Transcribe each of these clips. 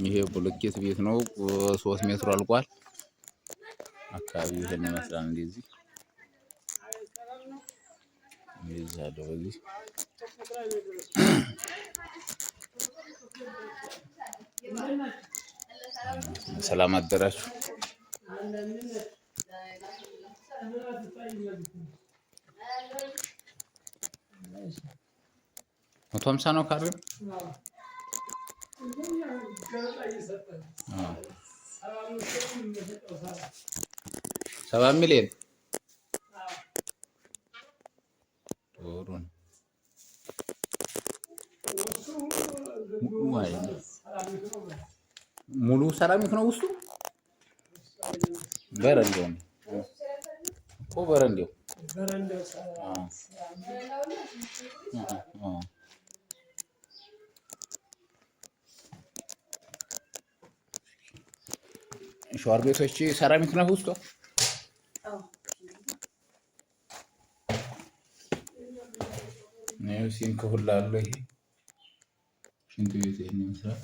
ይሄ ብሎኬት ቤት ነው። 3 ሜትር አልቋል። አካባቢው ይሄን ይመስላል። እንደዚህ አለው በዚህ ሰላም አደራችሁ። 150 ነው ካሬ። ሰባ ሚሊዮን ሙሉ ሰራሚክ ነው ውስጡ። በረንዳው እኮ በረንዳው ሻወር ቤቶች ሰራሚክ ነው ውስጡ። ነው ሲንክ ሁሉ አለ። ይሄ ሽንት ቤት ይሄን ይመስላል።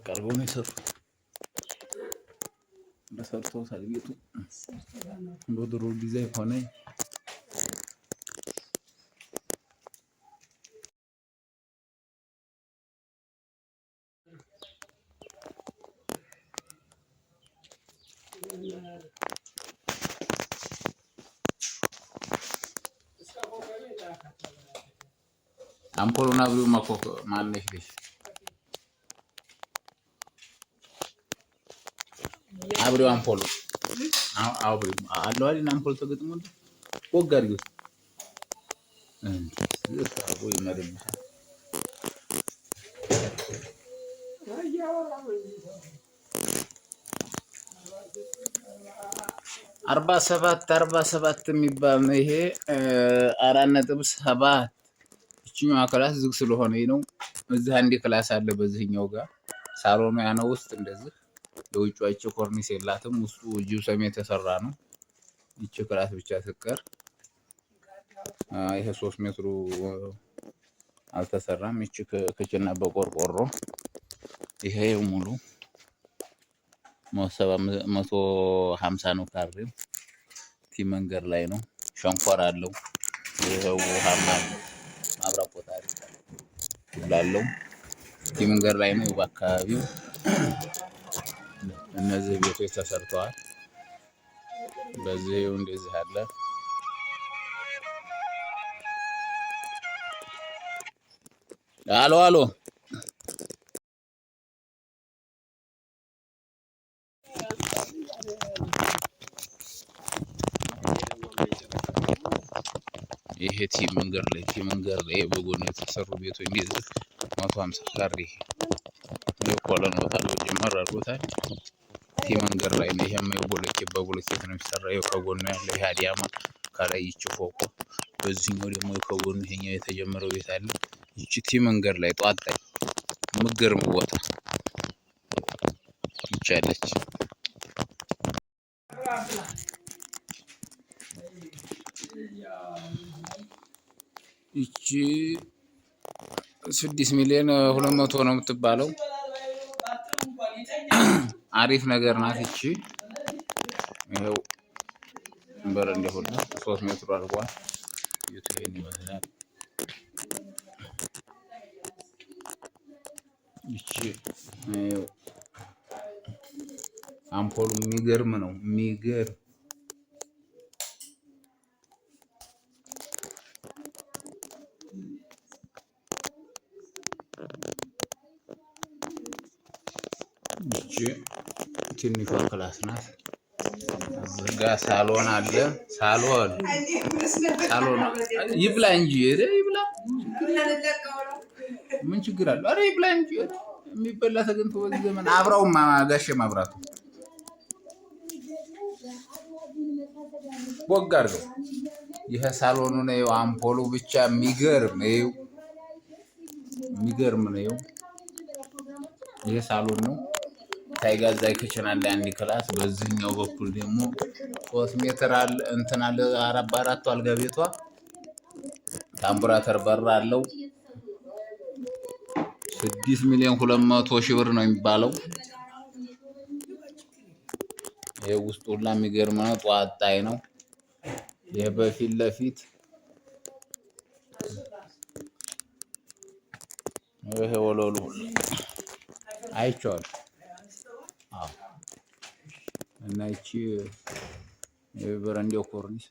ቀርቦ ነው የሰሩት። በሰርተውታል። ቤቱ በድሮ ዲዛይን ሆነ። አምፖሉን አብሪው ማኮክ ማነሽ ልሽ አብሪው አምፖሉ አብሪው አለው አይደል? አምፖል ተገጥሞል ወጋሪው እዛው ይመረም 47 የሚባል ነው ይሄ 4.7 እቺኛው ክላስ ዝግ ስለሆነ ነው። እዚህ አንድ ክላስ አለ በዚህኛው ጋር ሳሎኑ ያነው ውስጥ እንደዚህ የውጭዋጭ ኮርኒስ የላትም። ውስጡ ጂፕሰም የተሰራ ነው። እቺ ክላስ ብቻ ትቀር። ይሄ 3 ሜትሩ አልተሰራም። እቺ ክችና በቆርቆሮ ይሄ ሙሉ 150 ነው ካሬው። ቲ መንገድ ላይ ነው። ሸንኮር አለው። ይሄው ውሃማ ማብራት ቦታ አለው። ቲ መንገድ ላይ ነው። በአካባቢው እነዚህ ቤቶች ተሰርተዋል። በዚህ እንደዚህ አለ። አሎ ይሄ ቲ መንገድ ላይ በጎን የተሰሩ ቤቶች እንደዚህ 150 ካሬ የኮሎን ቦታ ነው ጀመር አድርጎታል። ቲ መንገድ ላይ ነው። ይሄም የቦሎኬት በቦሎኬት ነው የሚሰራው። ከጎኑ ያለው ይሄ አዲያማ ከላይ ይቺ ፎቆ በዚህኛው ደግሞ ከጎኑ ይሄኛው የተጀመረው ቤት አለ። ይቺ ቲ መንገድ ላይ ጧት ላይ ምገርም ቦታ ይቻለች። ይቺ 6 ሚሊዮን 200 ነው የምትባለው። አሪፍ ነገር ናት። ይቺ ይሄው በረንዳ ሁሉ 3 ሜትር አድርጓል። ይሄን ይመስላል። ይቺ አምፖሉ የሚገርም ነው። የሚገርም ይቺ ትንሿ ክላስ ናት። እዚጋ ሳሎን አለ። ሳሎን ይብላ እንጂ ይብላ፣ ምን ችግር አለው? አረ ይብላ እንጂ የሚበላ ተገንቶ በዚህ ዘመን አብራውማ ጋሼ ማብራቱ ቦግ አድርገው። ይሄ ሳሎኑ ነው። አምፖሉ ብቻ የሚገርም ነው። ይሄ ሳሎን ነው። ታይጋዛይ ክችን አለ አንድ ክላስ። በዚህኛው በኩል ደግሞ 3 ሜትር አለ እንትን አለ 4 በ4 አልጋ ቤቷ ታምቡራተር በር አለው። 6,200,000 ብር ነው የሚባለው። ይሄ ውስጡ ሁላ የሚገርም ነው። ጧጣይ ነው። ይሄ በፊት ለፊት ይሄ ወለሉ አይቼዋለሁ። አዎ እና ይቺ የበረንዳው ኮርኒስ